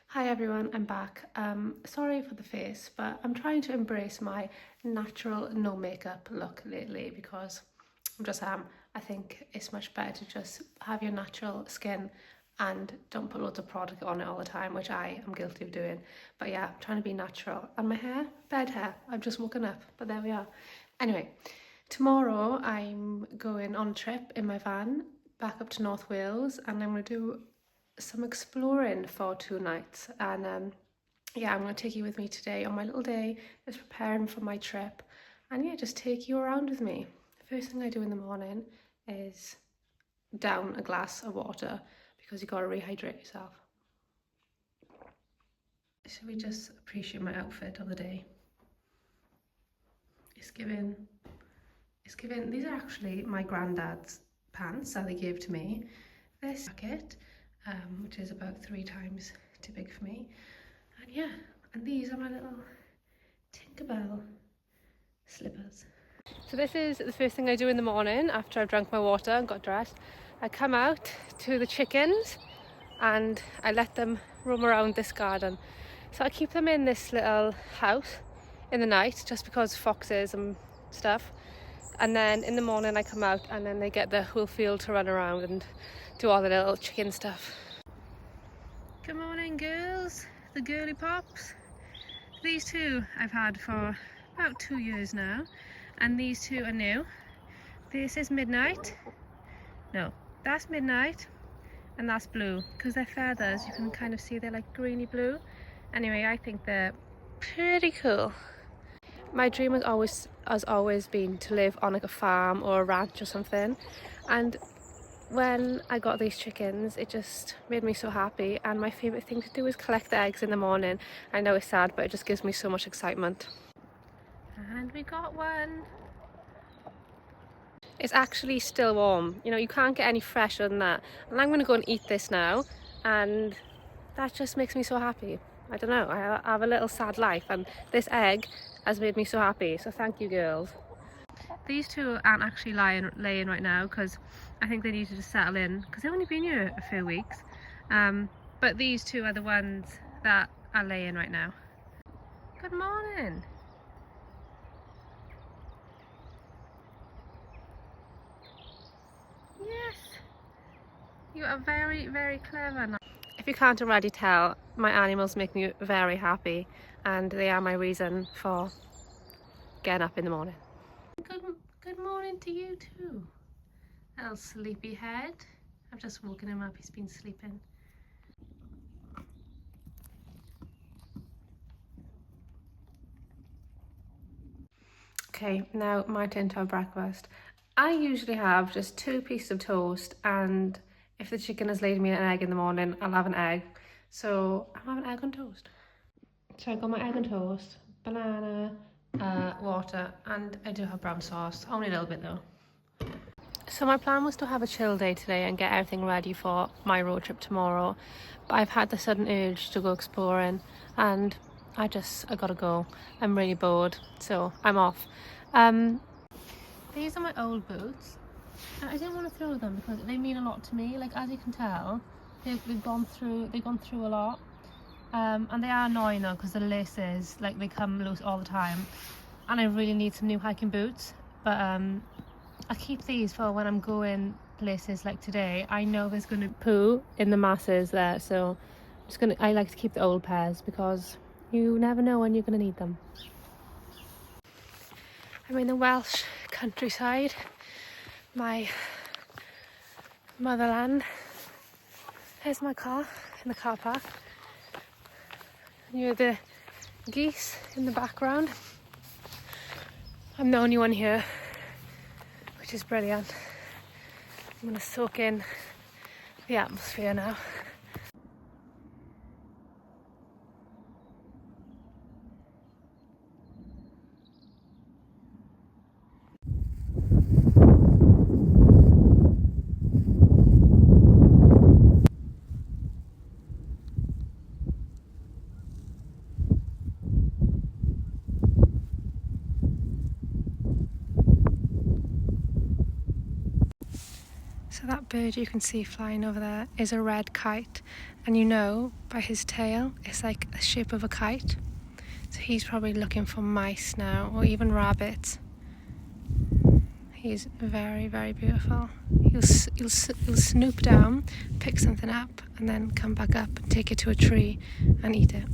Hi everyone, I'm back. Sorry for the face, but I'm trying to embrace my natural no makeup look lately because I think it's much better to just have your natural skin and don't put loads of product on it all the time, which I am guilty of doing. But yeah, I'm trying to be natural. And my hair, bad hair. I've just woken up, but there we are. Anyway, tomorrow I'm going on a trip in my van back up to North Wales, and I'm going to do some exploring for 2 nights. And yeah, I'm going to take you with me today on my little day, just preparing for my trip, and yeah, just take you around with me. First thing I do in the morning is down a glass of water because you got to rehydrate yourself. Should we just appreciate my outfit of the day? It's given, these are actually my granddad's pants that they gave to me. This jacket, which is about 3 times too big for me. And yeah, and these are my little Tinkerbell slippers. So this is the first thing I do in the morning after I've drunk my water and got dressed. I come out to the chickens and I let them roam around this garden. So I keep them in this little house in the night just because foxes and stuff. And then in the morning I come out and then they get the whole field to run around and do all the little chicken stuff. Good morning, girls, the girly pops. These two I've had for about 2 years now, and these two are new. This is Midnight. No, that's Midnight, and that's Blue. Because they're feathers, you can kind of see they're like greeny blue. Anyway, I think they're pretty cool. My dream has always been to live on like a farm or a ranch or something, and when I got these chickens, it just made me so happy, and my favourite thing to do is collect the eggs in the morning. I know it's sad, but it just gives me so much excitement. And we got one. It's actually still warm. You know, you can't get any fresher than that. And I'm going to go and eat this now, and that just makes me so happy. I don't know, I have a little sad life, and this egg has made me so happy, so thank you, girls. These two aren't actually laying right now because I think they need to just settle in because they've only been here a few weeks. But these two are the ones that are laying right now. Good morning. Yes, you are very, very clever now. If you can't already tell, my animals make me very happy, and they are my reason for getting up in the morning. Good morning to you too. Little sleepy head. I've just woken him up, he's been sleeping. Okay, now my turn to have breakfast. I usually have just 2 pieces of toast, and if the chicken has laid me an egg in the morning, I'll have an egg. So I'll have an egg on toast. So I got my egg on toast, banana, water, and I do have brown sauce, only a little bit though. So my plan was to have a chill day today and get everything ready for my road trip tomorrow, but I've had the sudden urge to go exploring, and I gotta go. I'm really bored, so I'm off. These are my old boots. I didn't want to throw them because they mean a lot to me. Like, as you can tell, they've gone through a lot. And they are annoying though because the laces, like, they come loose all the time, and I really need some new hiking boots. But I keep these for when I'm going places like today. I know there's going to be poo in the masses there, so I like to keep the old pairs because you never know when you're going to need them. I'm in the Welsh countryside, my motherland. Here's my car in the car park. You have the geese in the background. I'm the only one here, which is brilliant. I'm going to soak in the atmosphere now. So So that bird you can see flying over there is a red kite, and you know by his tail it's like the shape of a kite. So he's probably looking for mice now, or even rabbits. He's very, very beautiful. He'll snoop down, pick something up, and then come back up and take it to a tree and eat it.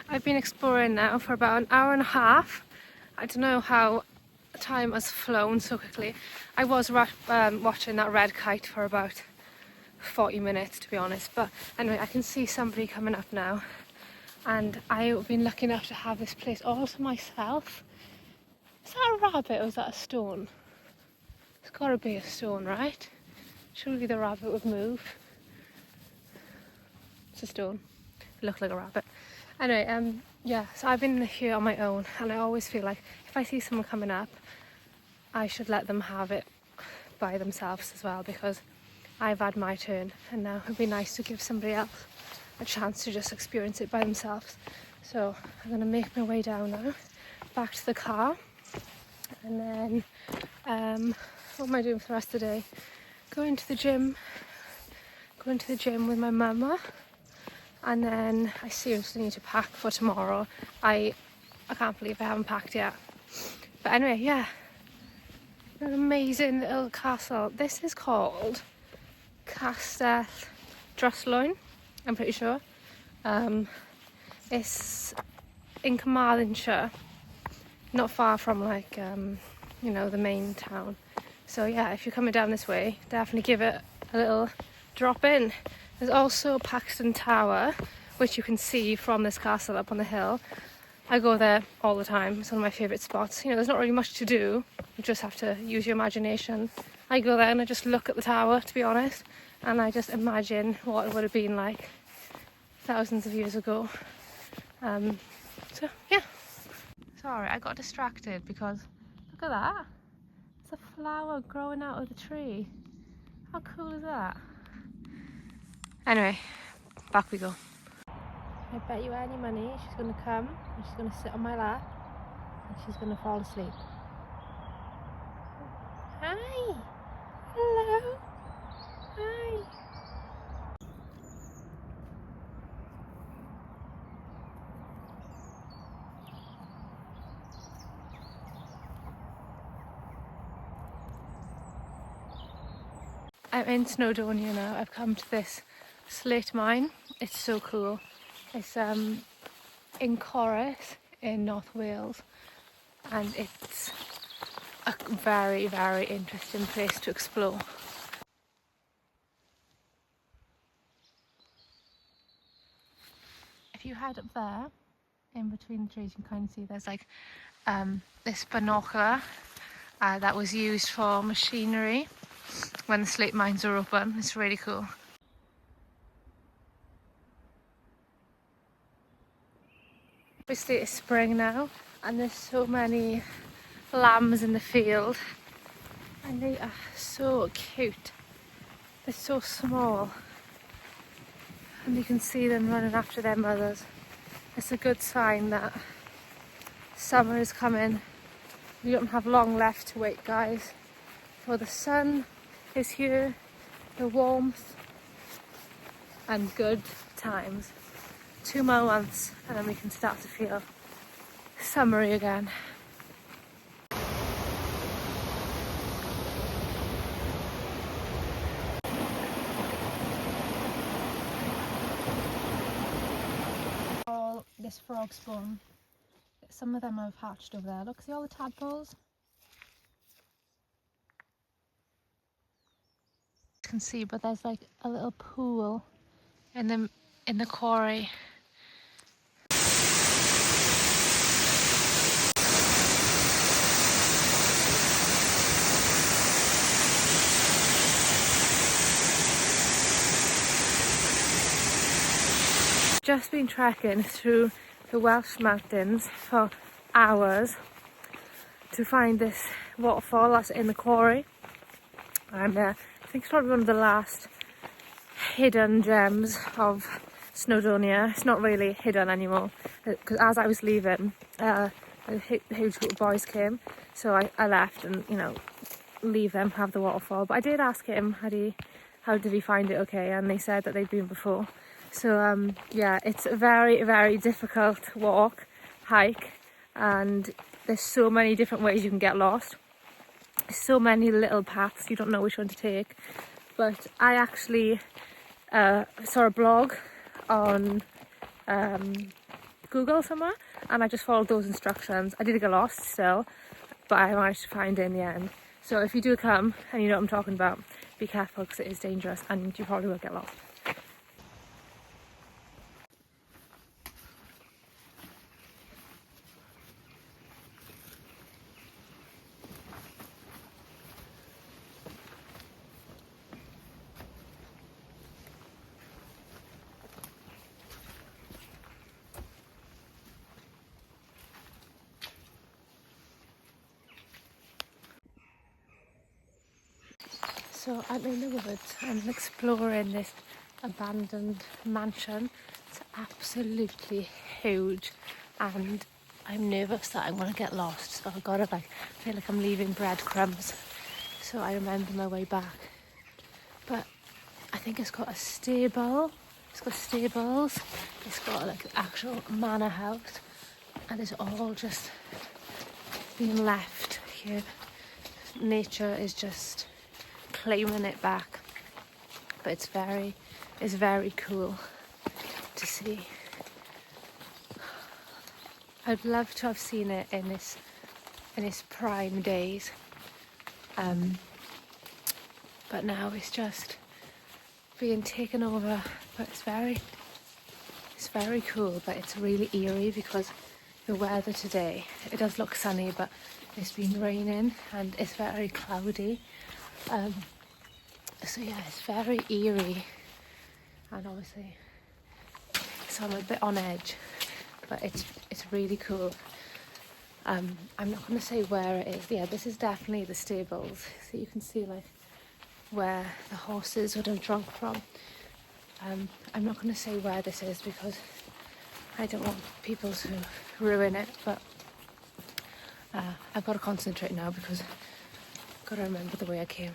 I've been exploring now for about an hour and a half. I don't know how time has flown so quickly. I was watching that red kite for about 40 minutes, to be honest. But anyway, I can see somebody coming up now. And I've been lucky enough to have this place all to myself. Is that a rabbit or is that a stone? It's got to be a stone, right? Surely the rabbit would move. It's a stone. It looked like a rabbit. Anyway, yeah, so I've been here on my own, and I always feel like if I see someone coming up, I should let them have it by themselves as well, because I've had my turn, and now it'd be nice to give somebody else a chance to just experience it by themselves. So I'm going to make my way down now, back to the car, and then what am I doing for the rest of the day? Going to the gym with my mama, and then I seriously need to pack for tomorrow. I can't believe I haven't packed yet. But anyway, yeah, an amazing little castle. This is called Castell Drosselwyn, I'm pretty sure. It's in Carmarthenshire, not far from like you know, the main town. So yeah, if you're coming down this way, definitely give it a little drop in. There's also Paxton Tower, which you can see from this castle up on the hill. I go there all the time. It's one of my favourite spots. You know, there's not really much to do. You just have to use your imagination. I go there and I just look at the tower, to be honest, and I just imagine what it would have been like thousands of years ago. So yeah. Sorry, I got distracted because look at that. It's a flower growing out of the tree. How cool is that? Anyway, back we go. I bet you any money she's going to come and she's going to sit on my lap and she's going to fall asleep. Hi! Hello! Hi! I'm in Snowdonia now. I've come to this Slate mine. It's so cool. It's in Corris in North Wales, and it's a very, very interesting place to explore. If you head up there, in between the trees, you can kind of see there's like this binocular that was used for machinery when the slate mines were open. It's really cool. Obviously it's spring now and there's so many lambs in the field and they are so cute. They're so small and you can see them running after their mothers. It's a good sign that summer is coming. You don't have long left to wait, guys, for the sun is here, the warmth and good times. 2 more months and then we can start to feel summery again. All this frog spawn, some of them have hatched over there. Look, see all the tadpoles? You can see, but there's like a little pool in the quarry. Just been trekking through the Welsh mountains for hours to find this waterfall that's in the quarry, and I think it's probably one of the last hidden gems of Snowdonia. It's not really hidden anymore because as I was leaving a huge group of boys came, so I left and, you know, leave them have the waterfall. But I did ask him how did he find it okay, and they said that they'd been before. So yeah, it's a very, very difficult hike, and there's so many different ways you can get lost. So many little paths, you don't know which one to take. But I actually saw a blog on Google somewhere, and I just followed those instructions. I did get lost still, but I managed to find it in the end. So if you do come and you know what I'm talking about, be careful because it is dangerous and you probably will get lost. So I'm in the woods, I'm exploring this abandoned mansion. It's absolutely huge and I'm nervous that I'm going to get lost. So I've got to feel like I'm leaving breadcrumbs so I remember my way back. But I think it's got a stable, it's got stables, it's got like an actual manor house, and it's all just being left here. Nature is just claiming it back, but it's very cool to see. I'd love to have seen it in its prime days, but now it's just being taken over. But it's very cool, but it's really eerie because the weather today, it does look sunny, but it's been raining and it's very cloudy. So yeah, it's very eerie, and obviously, so I'm a bit on edge, but it's really cool. I'm not going to say where it is. Yeah, this is definitely the stables, so you can see like where the horses would have drunk from. I'm not going to say where this is because I don't want people to ruin it, but I've got to concentrate now because I've got to remember the way I came.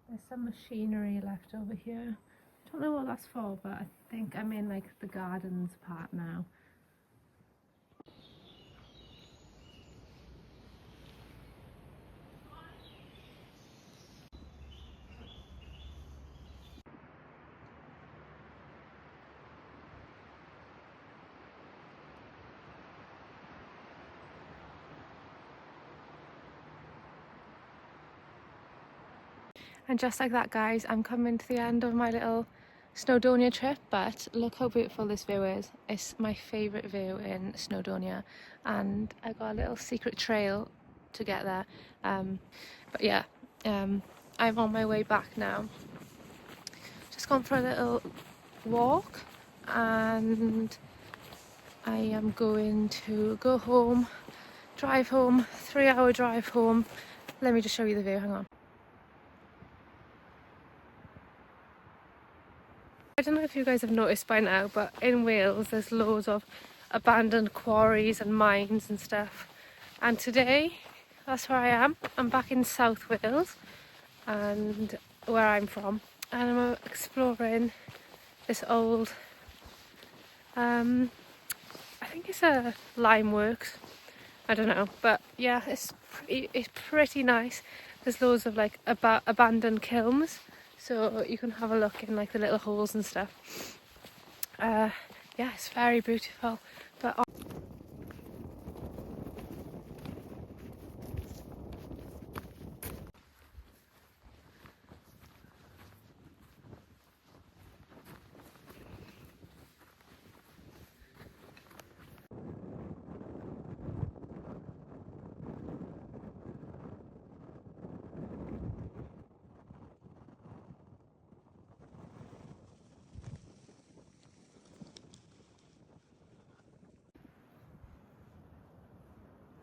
There's some machinery left over here. Don't know what that's for, but I think I'm in like the gardens part now. And just like that, guys, I'm coming to the end of my little Snowdonia trip, but look how beautiful this view is. It's my favourite view in Snowdonia, and I got a little secret trail to get there. But yeah, I'm on my way back now. Just gone for a little walk, and I am going to go home, drive home, 3-hour drive home. Let me just show you the view, hang on. I don't know if you guys have noticed by now, but in Wales there's loads of abandoned quarries and mines and stuff. And today, that's where I am. I'm back in South Wales, and where I'm from. And I'm exploring this old, I think it's a lime works. I don't know, but yeah, it's pretty nice. There's loads of like abandoned kilns, so you can have a look in like the little holes and stuff. Yeah, it's very beautiful. But I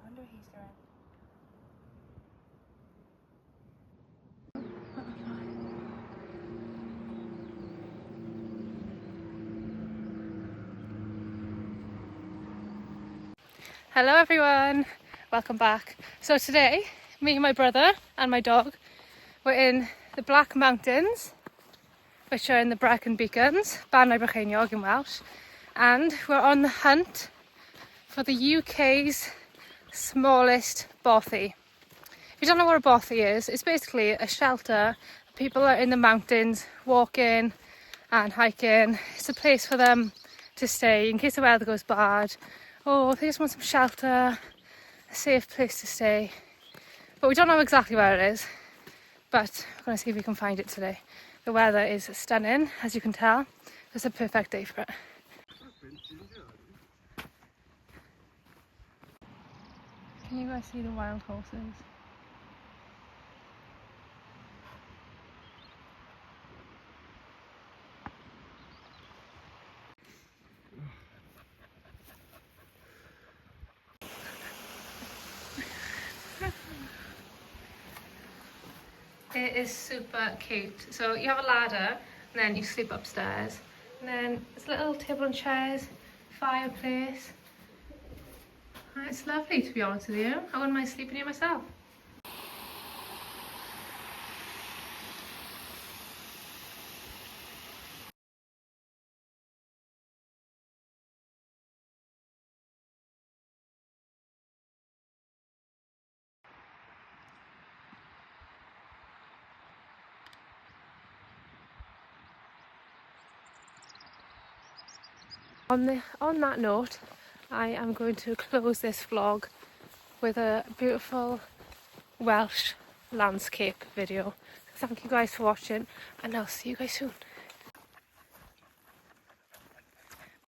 wonder if he's around. Hello everyone, welcome back. So today, me and my brother and my dog were in the Black Mountains, which are in the Brecon Beacons, Banau Brycheiniog in Welsh, and we're on the hunt for the UK's smallest bothy. If you don't know what a bothy is, it's basically a shelter. People are in the mountains walking and hiking. It's a place for them to stay in case the weather goes bad. Oh, they just want some shelter, a safe place to stay. But we don't know exactly where it is, but we're going to see if we can find it today. The weather is stunning, as you can tell. It's a perfect day for it. Can you guys see the wild horses? It is super cute. So you have a ladder and then you sleep upstairs. And then there's a little table and chairs, fireplace. And it's lovely, to be honest with you. I wouldn't mind sleeping here myself. On that note, I am going to close this vlog with a beautiful Welsh landscape video. So thank you guys for watching, and I'll see you guys soon.